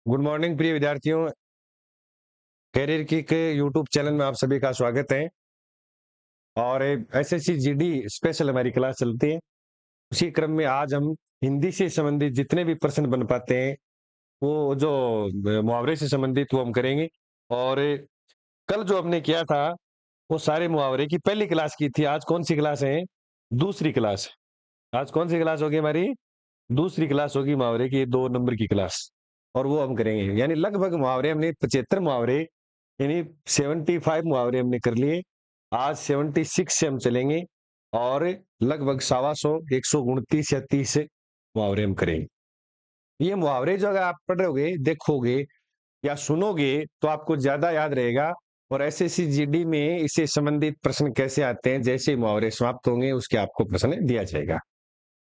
Good morning प्रिय विद्यार्थियों। Career की के यूट्यूब चैनल में आप सभी का स्वागत है। और एसएससी जीडी स्पेशल हमारी क्लास चलती है। उसी क्रम में आज हम हिंदी से संबंधित जितने भी प्रश्न बन पाते हैं वो जो मुहावरे से संबंधित वो हम करेंगे। और कल जो हमने किया था वो सारे मुहावरे की पहली क्लास की थी। आज कौन सी क्लास है? दूसरी क्लास। आज कौन सी क्लास होगी हमारी? दूसरी क्लास होगी मुहावरे की, 2 नंबर की क्लास। और वो हम करेंगे, यानी लगभग मुहावरे हमने 75 मुहावरे, यानी 75 मुहावरे हमने कर लिए। आज 76 से हम चलेंगे और लगभग 125 129 या 30 मुहावरे हम करेंगे। ये मुहावरे जो अगर आप पढ़ोगे, देखोगे या सुनोगे तो आपको ज्यादा याद रहेगा। और एसएससी जीडी में इससे संबंधित प्रश्न कैसे आते हैं, जैसे मुहावरे समाप्त होंगे उसके आपको प्रश्न दिया जाएगा।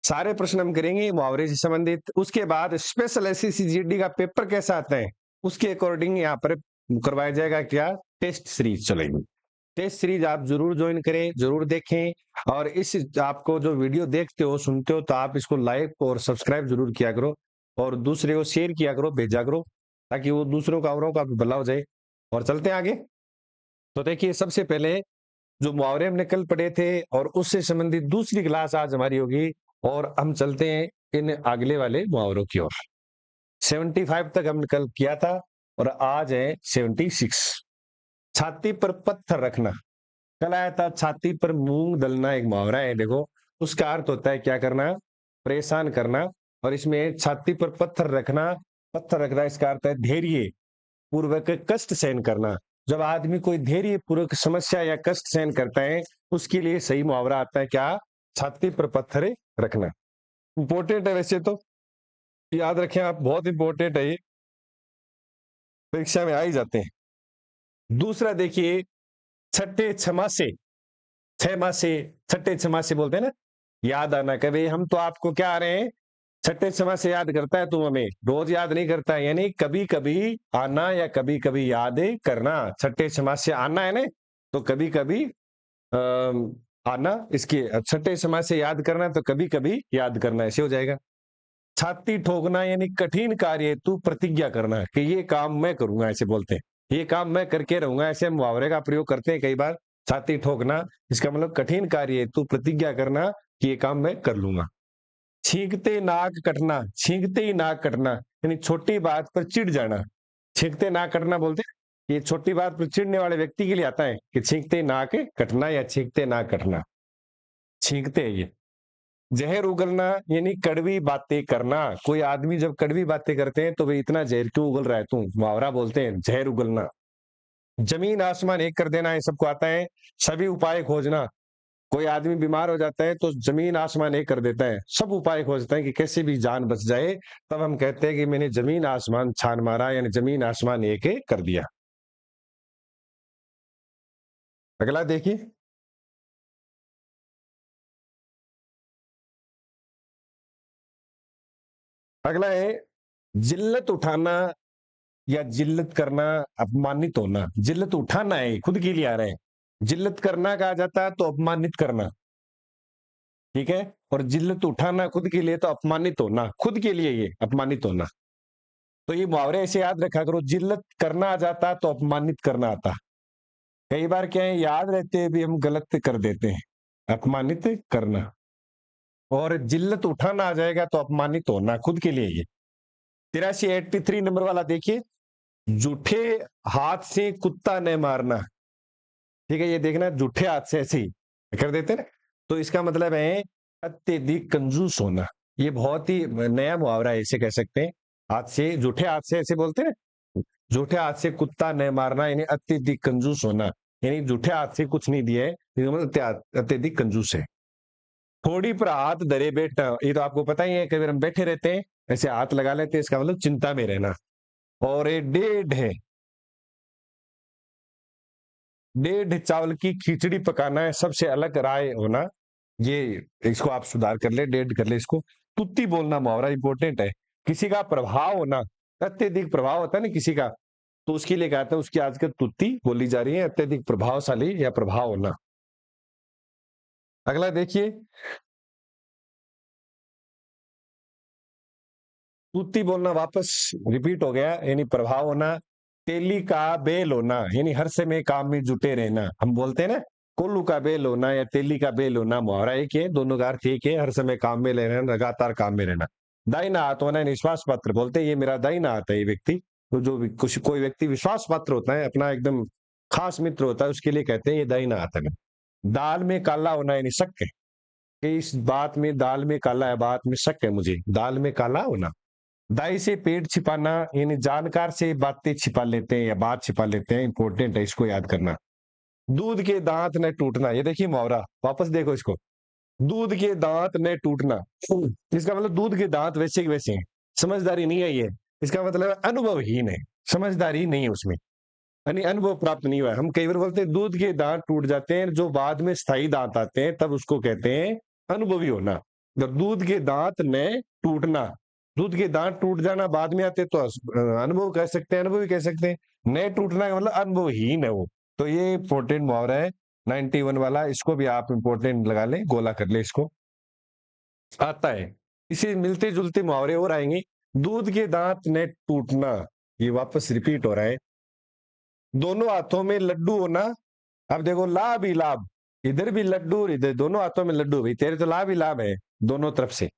सारे प्रश्न हम करेंगे मुहावरे से संबंधित। उसके बाद स्पेशल एसएससी जीडी का पेपर कैसा आता है उसके अकॉर्डिंग यहाँ पर करवाया जाएगा। क्या? टेस्ट सीरीज चलेगी। टेस्ट सीरीज आप जरूर ज्वाइन करें, जरूर देखें। और इस आपको जो वीडियो देखते हो सुनते हो तो आप इसको लाइक और सब्सक्राइब जरूर किया करो और दूसरे को शेयर किया करो, भेजा करो, ताकि वो दूसरों का औरों का भी भला हो जाए। और चलते हैं आगे। तो देखिए, सबसे पहले जो मुहावरे हमने कल पढ़े थे और उससे संबंधित दूसरी क्लास आज हमारी होगी। और हम चलते हैं इन अगले वाले मुहावरों की ओर। 75 तक हमने कल किया था और आज है 76। छाती पर पत्थर रखना। कल आया था छाती पर मूंग दलना, एक मुहावरा है। देखो, उसका अर्थ होता है क्या करना? परेशान करना। और इसमें छाती पर पत्थर रखना, पत्थर रखना इसका अर्थ है धैर्य पूर्वक कष्ट सहन करना। जब आदमी कोई धैर्य पूर्वक समस्या या कष्ट सहन करता है उसके लिए सही मुहावरा आता है क्या? छाती पर पत्थर रखना। इंपॉर्टेंट है वैसे तो, याद रखें आप, बहुत इंपॉर्टेंट है ये, परीक्षा में आ ही जाते हैं। दूसरा देखिए, छठे क्षमा से, 6 माह से, छठे क्षमा से बोलते हैं ना, याद आना। कभी हम तो आपको क्या आ रहे हैं, छठे क्षमा से याद करता है, तुम हमें रोज याद नहीं करता है, यानी कभी कभी आना या कभी कभी याद करना। छठे क्षमा से आना है ना, तो कभी कभी आना, इसके छठे समाज से याद करना तो कभी कभी याद करना, ऐसे हो जाएगा। छाती ठोकना यानी कठिन कार्य हेतु प्रतिज्ञा करना कि ये काम मैं करूंगा, ऐसे बोलते हैं, ये काम मैं करके रहूंगा, ऐसे मुहावरे का प्रयोग करते हैं कई बार। छाती ठोकना इसका मतलब कठिन कार्य हेतु प्रतिज्ञा करना कि ये काम मैं कर लूंगा। छींकते नाक कटना, छींकते ही नाक कटना यानी छोटी बात पर चिढ़ जाना। छींकते नाक कटना बोलते हैं, ये छोटी बात पर चिढ़ने वाले व्यक्ति के लिए आता है कि छींकते नाक कटना या छींकते नाक कटना। छींकते हैं ये। जहर उगलना यानी कड़वी बातें करना। कोई आदमी जब कड़वी बातें करते हैं तो वे इतना जहर क्यों उगल रहा है तू, मुहावरा बोलते हैं जहर उगलना। जमीन आसमान एक कर देना, ये सबको आता है। सभी उपाय खोजना। कोई आदमी बीमार हो जाता है तो जमीन आसमान एक कर देता है, सब उपाय खोजता है कि कैसे भी जान बच जाए। तब हम कहते हैं कि मैंने जमीन आसमान छान मारा, यानी जमीन आसमान एक कर दिया। अगला देखिए, अगला है जिल्लत उठाना या जिल्लत करना, अपमानित होना। जिल्लत उठाना है, खुद के लिए आ रहे हैं। जिल्लत करना कहा जाता है तो अपमानित करना, ठीक है। और जिल्लत उठाना खुद के लिए तो अपमानित होना, खुद के लिए ये अपमानित होना। तो ये मुहावरे ऐसे याद रखा करो, जिल्लत करना आ जाता तो अपमानित करना आता। कई बार क्या है, याद रहते भी हम गलत कर देते हैं। अपमानित करना और जिल्लत उठाना आ जाएगा तो अपमानित होना, खुद के लिए ये। 83 नंबर वाला देखिए, जूठे हाथ से कुत्ता न मारना। ठीक है, ये देखना, जूठे हाथ से ऐसे ही कर देते हैं ना, तो इसका मतलब है अत्यधिक कंजूस होना। ये बहुत ही नया मुहावरा है, इसे कह सकते हैं। हाथ से, जूठे हाथ से ऐसे बोलते हैं ना, जूठे हाथ से कुत्ता न मारना यानी अत्यधिक कंजूस होना। यानी जूठे हाथ से कुछ नहीं दिया है, मतलब अत्यधिक कंजूस है। थोड़ी पर हाथ धरे बैठना, ये तो आपको पता ही है, कभी हम बैठे रहते हैं ऐसे हाथ लगा लेते हैं, इसका मतलब चिंता में रहना। और ये डेढ़ है, डेढ़ चावल की खिचड़ी पकाना है, सबसे अलग राय होना। ये, इसको आप सुधार कर ले, डेढ़ कर ले इसको। तुत्ती बोलना मुहावरा इंपॉर्टेंट है। किसी का प्रभाव होना, अत्यधिक प्रभाव होता है ना किसी का, तो उसके लिए कहते हैं उसकी आजकल तुत्ती बोली जा रही है, अत्यधिक प्रभावशाली या प्रभाव होना। अगला देखिए, तूती बोलना वापस रिपीट हो गया, यानी प्रभाव होना। तेली का बेल होना, यानी हर समय काम में जुटे रहना। हम बोलते हैं ना, कोल्लू का बेल होना या तेली का बेल होना, मुहावरा एक है, दोनों का अर्थ एक है, हर समय काम में रहना, लगातार काम में रहना। दाहिना हाथ होना, यानी विश्वास पात्र, बोलते हैं ये मेरा दाहिना हाथ है ये व्यक्ति। तो जो भी कुछ कोई व्यक्ति विश्वास पात्र होता है, अपना एकदम खास मित्र होता है, उसके लिए कहते हैं ये दाहिना हाथ है। दाल में काला होना, यानी शक है कि इस बात में, दाल में काला है, बात में शक है मुझे, दाल में काला होना। दाई से पेट छिपाना, यानी जानकार से बातें छिपा लेते हैं या बात छिपा लेते हैं, इंपॉर्टेंट है, इसको याद करना। दूध के दांत न टूटना, ये देखिए मुहावरा, वापस देखो इसको। दूध के दांत न टूटना, इसका मतलब दूध के दांत वैसे के वैसे हैं, समझदारी नहीं है ये। इसका मतलब अनुभवहीन है, समझदारी नहीं है उसमें, यानी अनुभव प्राप्त नहीं हुआ है। हम कई बार बोलते हैं दूध के दांत टूट जाते हैं, जो बाद में स्थायी दांत आते हैं, तब उसको कहते हैं अनुभवी होना। जब दूध के दांत न टूटना, दूध के दांत टूट जाना बाद में आते तो अनुभव कह सकते हैं, अनुभवी कह सकते हैं। न टूटना का मतलब अनुभवहीन है वो। तो ये इंपॉर्टेंट मुहावरा है 91 वाला, इसको भी आप इंपॉर्टेंट लगा लें, गोला कर ले इसको, आता है। इसे मिलते जुलते मुहावरे और आएंगे। दूध के दांत न टूटना, ये वापस रिपीट हो रहा है। दोनों हाथों में लड्डू होना, अब देखो लाभ ही लाभ, इधर भी लड्डू और इधर, दोनों हाथों में लड्डू, भाई तेरे तो लाभ ही लाभ है दोनों तरफ से।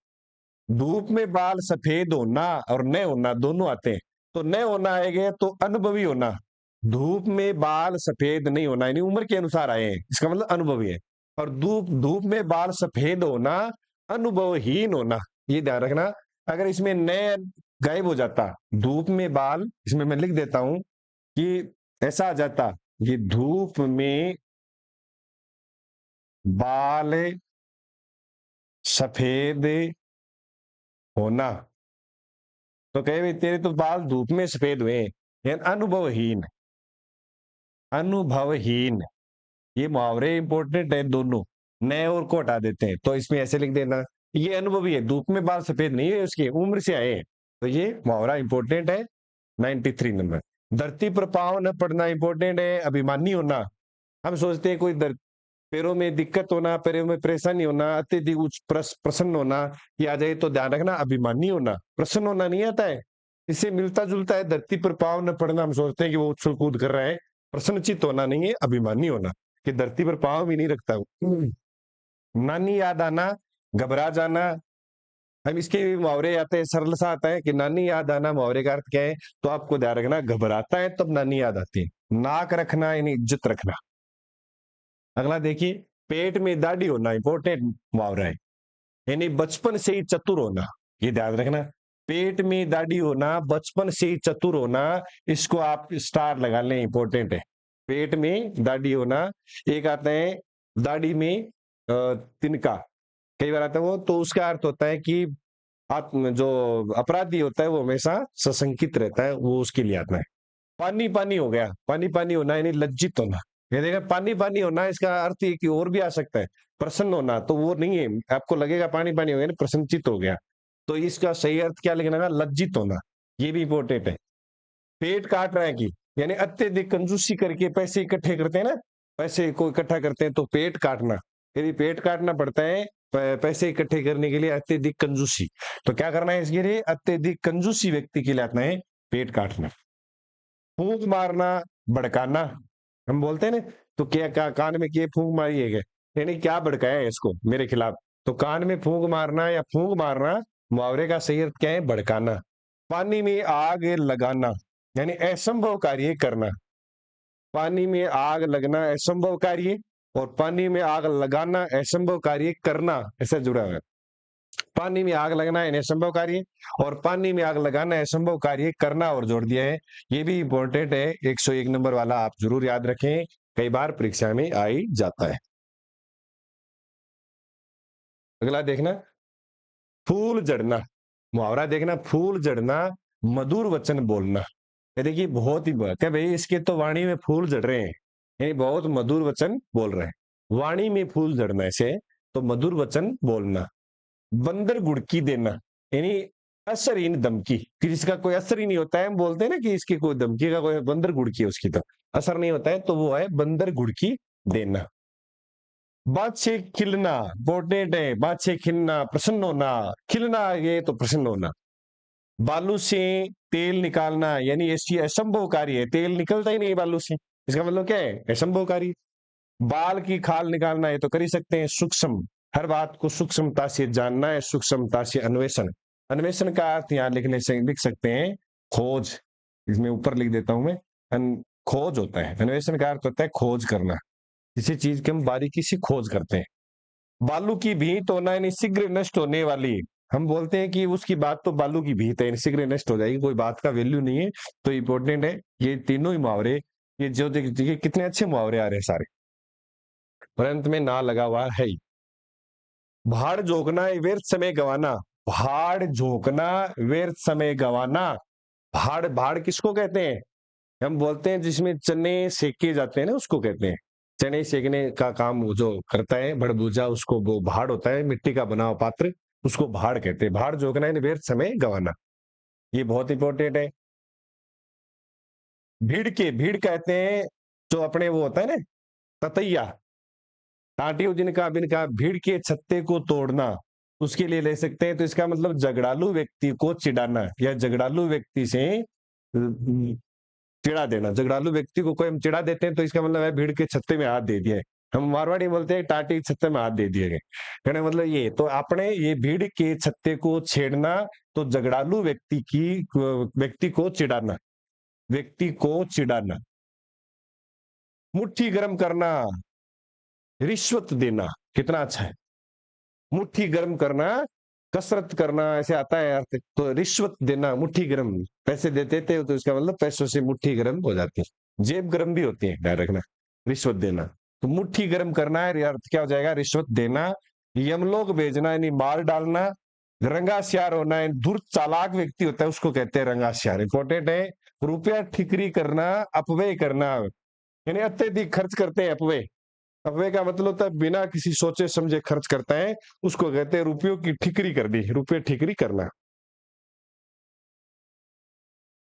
धूप में बाल सफेद होना और न होना दोनों आते हैं, तो न होना आएगा तो अनुभवी होना। धूप में बाल सफेद नहीं होना, यानी उम्र के अनुसार आए हैं, इसका मतलब अनुभवी है। और धूप धूप में बाल सफेद होना, अनुभवहीन होना, ये ध्यान रखना। अगर इसमें न गायब हो जाता, धूप में बाल, इसमें मैं लिख देता हूं कि ऐसा आ जाता, ये धूप में बाल सफेद होना, तो कहे भाई तेरे तो बाल धूप में सफेद हुए, यानी अनुभवहीन, अनुभवहीन। ये मुहावरे इंपॉर्टेंट है दोनों, नए और को हटा देते हैं, तो इसमें ऐसे लिख देना ये अनुभवी है, धूप में बाल सफेद नहीं है उसके, उम्र से आए हैं, तो ये मुहावरा इंपॉर्टेंट है। 93 नंबर। धरती पर पांव न पड़ना इंपॉर्टेंट है, अभिमानी होना। हम सोचते हैं कोई पैरों में दिक्कत होना, पैरों में परेशानी होना, अत्यधिक उच्च प्रसन्न होना, ये आ जाए तो ध्यान रखना अभिमानी होना, प्रसन्न होना नहीं आता है। इससे मिलता जुलता है, धरती पर पांव न पड़ना, हम सोचते हैं कि वो उछल कूद कर रहा है, प्रसन्नचित होना नहीं है, अभिमानी होना, कि धरती पर पांव भी नहीं रखता हूं। नानी याद आना, घबरा जाना। हम इसके भी मुहावरे आते हैं, सरल सा आता है कि नानी याद आना, मुहावरे का अर्थ क्या है, तो आपको ध्यान रखना, घबराता है तब नानी याद आती है। नाक रखना यानी इज्जत रखना। अगला देखिए, पेट में दाढ़ी होना, इंपॉर्टेंट मुहावरा है, यानी बचपन से ही चतुर होना, ये ध्यान रखना। पेट में दाढ़ी होना, बचपन से ही चतुर होना, इसको आप स्टार लगा लें, इंपॉर्टेंट है। पेट में दाढ़ी होना, एक आता है दाढ़ी में तिनका, कई बार आता है वो, तो उसका अर्थ होता है कि आत्म जो अपराधी होता है वो हमेशा सशंकित रहता है, वो उसके लिए आता है। पानी पानी हो गया, पानी पानी होना यानी लज्जित होना। ये देखा, पानी पानी होना इसका अर्थ ये कि और भी आ सकता है, प्रसन्न होना, तो वो नहीं है, आपको लगेगा पानी पानी हो गया ना, प्रसन्नचित हो गया, तो इसका सही अर्थ क्या लिखना है, लज्जित होना, ये भी इंपॉर्टेंट है। पेट काट रहा है कि, यानी अत्यधिक कंजूसी करके पैसे इकट्ठे करते हैं ना, पैसे को इकट्ठा करते हैं, तो पेट काटना, यदि पेट काटना पड़ता है पैसे इकट्ठे करने के लिए, अत्यधिक कंजूसी, तो क्या करना है इसके लिए, अत्यधिक कंजूसी व्यक्ति के लिए आता है पेट काटना। फूंक मारना, भड़काना, हम बोलते हैं ना, तो क्या कान में किए फूंक मारी है क्या, यानी क्या भड़काया है इसको मेरे खिलाफ, तो कान में फूंक मारना या फूंक मारना, मुहावरे का सही अर्थ क्या है, भड़काना। पानी में आग लगाना, यानी असंभव कार्य करना। पानी में आग लगना असंभव कार्य, और पानी में आग लगाना असंभव कार्य करना, ऐसा जुड़ा हुआ है। पानी में आग लगना है असंभव कार्य, और पानी में आग लगाना असंभव कार्य करना, और जोड़ दिया है। ये भी इंपॉर्टेंट है, 101 नंबर वाला आप जरूर याद रखें, कई बार परीक्षा में आ ही जाता है। अगला देखना, फूल जड़ना, मुहावरा देखना, फूल जड़ना, मधुर वचन बोलना। ये देखिए बहुत ही क्या भाई, इसके तो वाणी में फूल जड़ रहे हैं, यानी बहुत मधुर वचन बोल रहे हैं। वाणी में फूल जड़ना ऐसे, तो मधुर वचन बोलना। बंदर गुड़की देना, यानी असरहीन धमकी, कि जिसका कोई असर ही नहीं होता है, हम बोलते हैं ना कि इसकी कोई धमकी का कोई, बंदर गुड़की है उसकी, तो असर नहीं होता है, तो वो है बंदर गुड़की देना। बात से खिलना, इंपॉर्टेंट है, बात से खिलना, प्रसन्न होना, खिलना ये तो प्रसन्न होना। बालू से तेल निकालना यानी ये असंभव कार्य है, तेल निकलता ही नहीं बालू से, इसका मतलब क्या है, असंभव कार्य। बाल की खाल निकालना ये तो कर ही सकते हैं। सूक्ष्म, हर बात को सूक्ष्मता से जानना है, सूक्ष्मता से अन्वेषण। अन्वेषण का अर्थ यहाँ लिखने से लिख सकते हैं खोज, इसमें ऊपर लिख देता हूं मैं, खोज होता है। अन्वेषण का अर्थ होता है खोज करना, किसी चीज की हम बारीकी से खोज करते हैं। बालू की भींत होना यानी शीघ्र नष्ट होने वाली, हम बोलते हैं कि उसकी बात तो बालू की भींत है, शीघ्र नष्ट हो जाएगी, कोई बात का वैल्यू नहीं है। तो इंपॉर्टेंट है ये तीनों ही मुहावरे, ये जो देखिए कितने अच्छे मुहावरे आ रहे हैं सारे, और अंत में ना लगा हुआ है ही। भाड़ झोंकना व्यर्थ समय गवाना, भाड़ झोंकना व्यर्थ समय गवाना। भाड़, भाड़ किसको कहते हैं, हम बोलते हैं जिसमें चने सेके जाते हैं ना, उसको कहते हैं। चने सेकने का काम जो करता है बड़बूजा, उसको वो भाड़ होता है, मिट्टी का बना हुआ पात्र, उसको भाड़ कहते हैं। भाड़ झोंकना यानी व्यर्थ समय गवाना, ये बहुत इंपॉर्टेंट है। भीड़ के, भीड़ कहते हैं जो अपने वो होता है ना ततैया, टाटियों जिनका बिनका, भीड़ के छत्ते को तोड़ना, उसके लिए ले सकते हैं। तो इसका मतलब झगड़ालू व्यक्ति को चिढ़ाना या झगड़ालू व्यक्ति से चिढ़ा देना। झगड़ालू व्यक्ति को कोई हम चिढ़ा देते हैं तो इसका मतलब है भीड़ के छत्ते में हाथ दे दिया है। हम मारवाड़ी बोलते हैं टाटी के छत्ते में हाथ दे दिए गए, कहने मतलब ये तो आपने ये भीड़ के छत्ते को छेड़ना, तो झगड़ालू व्यक्ति को चिढ़ाना, व्यक्ति को चिढ़ाना। मुट्ठी गर्म करना, रिश्वत देना, कितना अच्छा है। मुट्ठी गर्म करना, कसरत करना ऐसे आता है अर्थ। तो रिश्वत देना, मुट्ठी गर्म, पैसे देते थे तो इसका मतलब पैसों से मुट्ठी गर्म हो जाती है, जेब गर्म भी होती है, ध्यान रखना। रिश्वत देना, तो मुट्ठी गर्म करना है, अर्थ क्या हो जाएगा, रिश्वत देना। यमलोक भेजना यानी मार डालना। रंगासियार होना है, धूर्त चालाक व्यक्ति होता है उसको कहते हैं रंगासियार, इंपॉर्टेंट है। रुपया ठिकरी करना, अपव्यय करना, यानी अत्यधिक खर्च करते हैं, अपव्यय। अपव्यय का मतलब होता है बिना किसी सोचे समझे खर्च करता है, उसको कहते हैं रुपयों की ठिकरी कर दी, रुपये ठिकरी करना।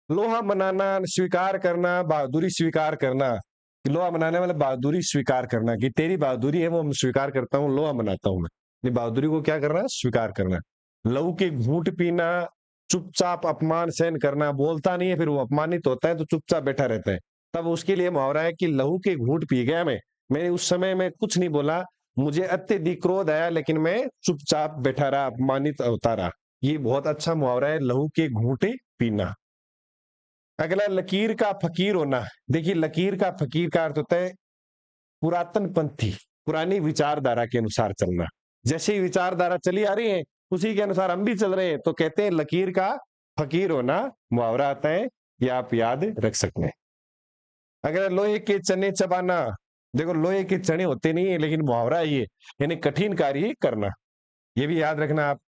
लोहा मनाना, स्वीकार करना, बहादुरी स्वीकार करना। लोहा मनाने वाले बहादुरी स्वीकार करना, कि तेरी बहादुरी है वो हम स्वीकार करता हूँ, लोहा मनाता हूं मैं, बहादुरी को क्या करना, स्वीकार करना। लहू के घूंट पीना, चुपचाप अपमान सहन करना, बोलता नहीं है फिर वो अपमानित होता है तो चुपचाप बैठा रहता है, तब उसके लिए मुहावरा है कि लहू के घूंट पी गया मैंने उस समय में कुछ नहीं बोला, मुझे अत्यधिक क्रोध आया लेकिन मैं चुपचाप बैठा रहा, अपमानित होता रहा। ये बहुत अच्छा मुहावरा है, लहू के घूंटे पीना। अगला लकीर का फकीर होना। देखिए लकीर का फकीर का अर्थ होता है पुरातन पंथी, पुरानी विचारधारा के अनुसार चलना। जैसे ही विचारधारा चली आ रही है उसी के अनुसार हम भी चल रहे हैं, तो कहते हैं लकीर का फकीर होना, मुहावरा आता है, ये आप याद रख सकते हैं। अगर लोहे के चने चबाना, देखो लोहे के चने होते नहीं है लेकिन मुहावरा है ये, यानी कठिन कार्य करना, ये भी याद रखना आप।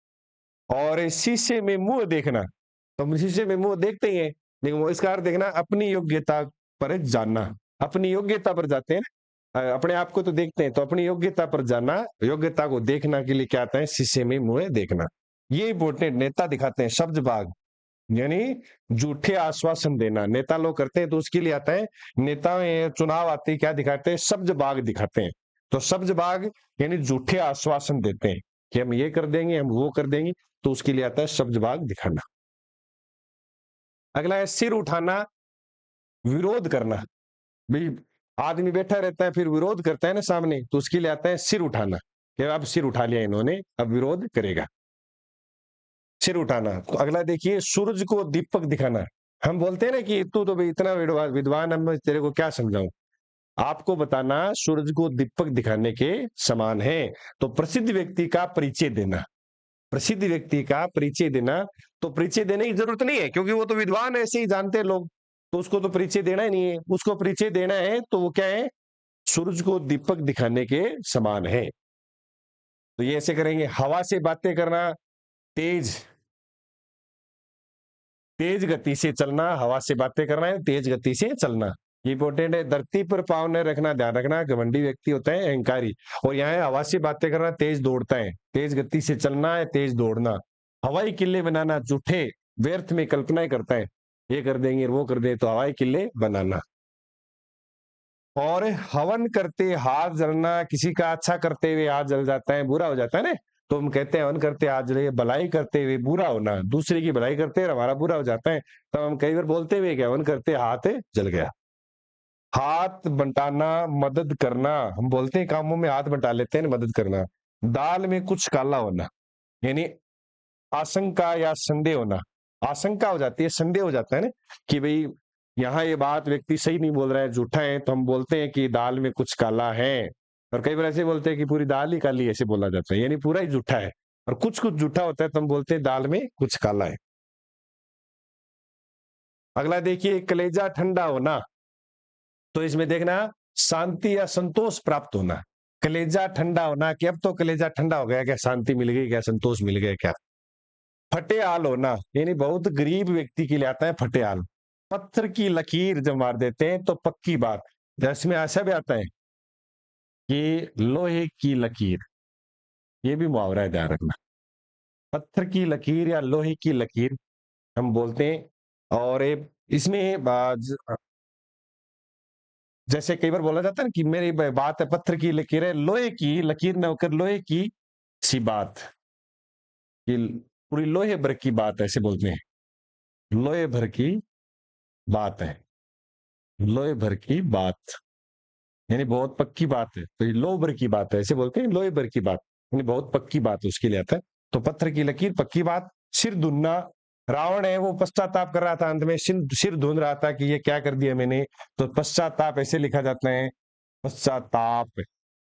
और शीशे में मुंह देखना, तो हम शीशे में मुंह देखते ही हैं, लेकिन वो इसका अर्थ देखना अपनी योग्यता पर जानना, अपनी योग्यता पर जाते हैं ना, अपने आप को तो देखते हैं, तो अपनी योग्यता पर जाना, योग्यता को देखना के लिए क्या आता है, शीशे में मुंह देखना। ये इंपॉर्टेंट। नेता दिखाते हैं शब्दबाग, यानी झूठे आश्वासन देना, नेता लोग करते हैं तो उसके लिए आता है, नेता चुनाव आते ही क्या दिखाते हैं, शब्दबाग दिखाते हैं। तो शब्दबाग यानी झूठे आश्वासन देते हैं कि हम ये कर देंगे, हम वो कर देंगे, तो उसके लिए आता है शब्दबाग दिखाना। अगला है सिर उठाना, विरोध करना। भाई आदमी बैठा रहता है फिर विरोध करता है ना सामने, तो उसके लिए आता है सिर उठाना, कि अब सिर उठा लिया इन्होंने, अब विरोध करेगा, सिर उठाना। तो अगला देखिए सूरज को दीपक दिखाना। हम बोलते हैं ना कि तू तो भाई इतना विद्वान है, मैं तेरे को क्या समझाऊं, आपको बताना सूरज को दीपक दिखाने के समान है। तो प्रसिद्ध व्यक्ति का परिचय देना, प्रसिद्ध व्यक्ति का परिचय देना, तो परिचय देने की जरूरत नहीं है क्योंकि वो तो विद्वान है, ऐसे ही जानते हैं लोग, तो उसको तो परिचय देना ही नहीं है। उसको परिचय देना है तो वो क्या है, सूरज को दीपक दिखाने के समान है। तो ये ऐसे करेंगे। हवा से बातें करना, तेज, तेज गति से चलना, हवा से बातें करना है, तेज गति से चलना, ये इंपॉर्टेंट है। धरती पर पाँव न रखना, ध्यान रखना, घमंडी व्यक्ति होता है, अहंकारी। और यहाँ है हवा से बातें करना, तेज दौड़ता है, तेज गति से चलना है, तेज दौड़ना। हवाई किले बनाना, झूठे व्यर्थ में कल्पनाएं करता है, ये कर देंगे वो कर देंगे, तो हवाई किले बनाना। और हवन करते हाथ जलना, किसी का अच्छा करते हुए हाथ जल जाता है, बुरा हो जाता है ना, तो हम कहते हैं हवन करते आज रहे भलाई करते हुए बुरा होना, दूसरे की भलाई करते हैं हमारा बुरा हो जाता है, तब हम कई बार बोलते हुए क्या हवन करते हाथ जल गया। हाथ बंटाना, मदद करना, हम बोलते हैं कामों में हाथ बंटा लेते हैं, मदद करना। दाल में कुछ काला होना, यानी आशंका या संदेह होना। आशंका हो जाती है, संदेह हो जाता है ना कि भाई यहाँ ये बात व्यक्ति सही नहीं बोल रहा है, झूठा है, तो हम बोलते हैं कि दाल में कुछ काला है। और कई बार ऐसे बोलते हैं कि पूरी दाल ही काली, ऐसे बोला जाता है, यानी पूरा ही झूठा है। और कुछ कुछ झूठा होता है तो हम बोलते हैं दाल में कुछ काला है। अगला देखिए, कलेजा ठंडा होना, तो इसमें देखना शांति या संतोष प्राप्त होना। कलेजा ठंडा होना कि अब तो कलेजा ठंडा हो गया, क्या शांति मिल गई, क्या संतोष मिल गया क्या। फटेहाल होना, यानी बहुत गरीब व्यक्ति के लिए आता है फटेहाल। पत्थर की लकीर जब मार देते हैं तो पक्की बात, जिसमें ऐसा भी आता है कि लोहे की लकीर, ये भी मुहावरा है, ध्यान रखना। पत्थर की लकीर या लोहे की लकीर हम बोलते हैं। और इसमें जैसे कई बार बोला जाता है ना कि मेरी बात है पत्थर की लकीर है, लोहे की लकीर न होकर लोहे की सी बात, कि पूरी लोहे भर की बात ऐसे बोलते हैं। लोहे भर की बात है, लोहे भर की बात, यानी बहुत पक्की बात है, तो ये लोहे भर की बात है ऐसे बोलते हैं, लोहे भर की बात यानी बहुत पक्की बात उसके लिए आता है। तो पत्थर की लकीर पक्की बात। सिर धुनना, रावण है वो पश्चाताप कर रहा था, अंत में सिर सिर धुन रहा था कि ये क्या कर दिया मैंने, तो पश्चाताप ऐसे लिखा जाता है, पश्चाताप।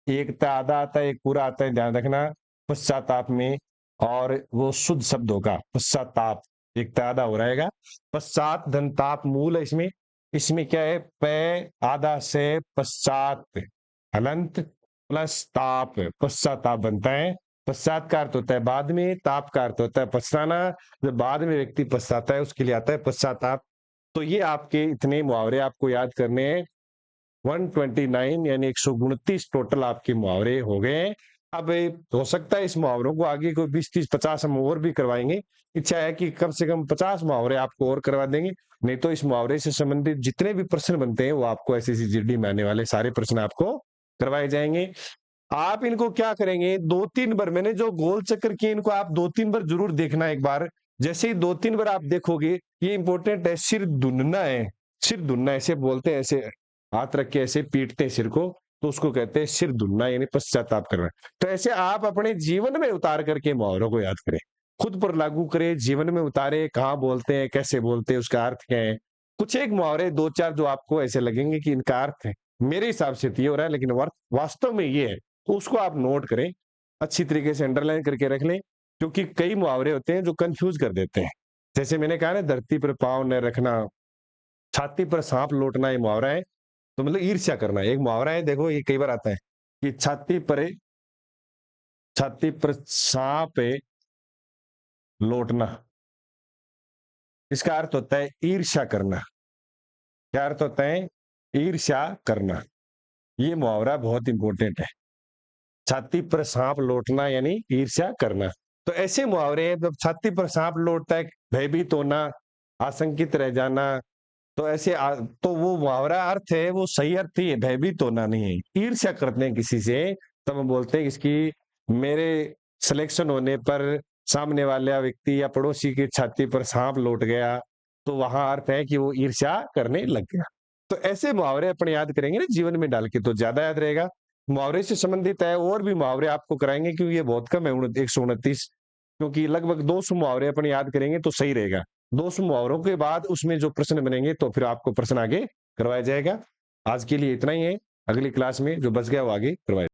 एक आधा आता है, एक पूरा आता है, ध्यान रखना पश्चाताप में। और वो शुद्ध शब्द होगा पश्चाताप, एक आधा हो रहेगा। पश्चात धनताप मूल है इसमें। इसमें क्या है, पै आधा से पश्चात हलंत प्लस ताप, पश्चाताप बनता है। पश्चात का अर्थ होता है बाद में, ताप का अर्थ होता है पछताना। जब बाद में व्यक्ति पछताता है उसके लिए आता है पश्चाताप। तो ये आपके इतने मुहावरे आपको याद करने हैं। 129 यानी 129 टोटल आपके मुहावरे हो गए। अब हो सकता है इस मुहावरों को आगे कोई 20 30 50 हम और भी करवाएंगे। इच्छा है कि कम से कम 50 मुहावरे आपको और करवा देंगे। नहीं तो इस मुहावरे से संबंधित जितने भी प्रश्न बनते हैं वो आपको एसएससी जीडी में आने वाले सारे प्रश्न आपको करवाए जाएंगे। आप इनको क्या करेंगे, 2-3 बार मैंने जो गोल चक्कर किए इनको आप 2-3 बार जरूर देखना एक बार। जैसे ही 2-3 बार आप देखोगे, ये इंपॉर्टेंट है, सिर धुनना है। सिर धुनना ऐसे बोलते हैं, ऐसे हाथ रख के ऐसे पीटते हैं सिर को, तो उसको कहते हैं सिर धुनना, यानी पश्चाताप करना। तो ऐसे आप अपने जीवन में उतार करके मुहावरों को याद करें, खुद पर लागू करें, जीवन में उतारे, कहाँ बोलते हैं, कैसे बोलते हैं, उसका अर्थ क्या है। कुछ एक मुहावरे 2-4 जो आपको ऐसे लगेंगे कि इनका अर्थ है मेरे हिसाब से तो ये हो रहा है, लेकिन वास्तव में ये है, तो उसको आप नोट करें, अच्छी तरीके से अंडरलाइन करके रख लें। क्योंकि कई मुहावरे होते हैं जो कंफ्यूज कर देते हैं। जैसे मैंने कहा ना, धरती पर पांव न रखना, छाती पर सांप लौटना, ये मुहावरा है। तो मतलब ईर्ष्या करना एक मुहावरा है। देखो ये कई बार आता है कि छाती पर सांप लौटना, इसका अर्थ होता है ईर्ष्या करना। क्या अर्थ होता है, ईर्ष्या करना। ये मुहावरा बहुत इंपॉर्टेंट है। छाती पर सांप लौटना यानी ईर्ष्या करना। तो ऐसे मुहावरे हैं, जब छाती पर सांप लौटता है, भयभीत होना, आशंकित रह जाना, तो ऐसे तो वो मुहावरा अर्थ है, वो सही अर्थ ही है, भयभीत होना नहीं है। ईर्ष्या करते हैं किसी से, तब हम बोलते हैं इसकी मेरे सिलेक्शन होने पर सामने वाला व्यक्ति या पड़ोसी की छाती पर सांप लौट गया, तो वहां अर्थ है कि वो ईर्ष्या करने लग गया। तो ऐसे मुहावरे अपने याद करेंगे ना जीवन में डाल के, तो ज्यादा याद रहेगा। मुहावरे से संबंधित है और भी मुहावरे आपको कराएंगे, क्योंकि ये बहुत कम है 129, क्योंकि लगभग 200 मुहावरे अपने याद करेंगे तो सही रहेगा। 200 मुहावरों के बाद उसमें जो प्रश्न बनेंगे तो फिर आपको प्रश्न आगे करवाया जाएगा। आज के लिए इतना ही है, अगली क्लास में जो बच गया वो आगे करवाया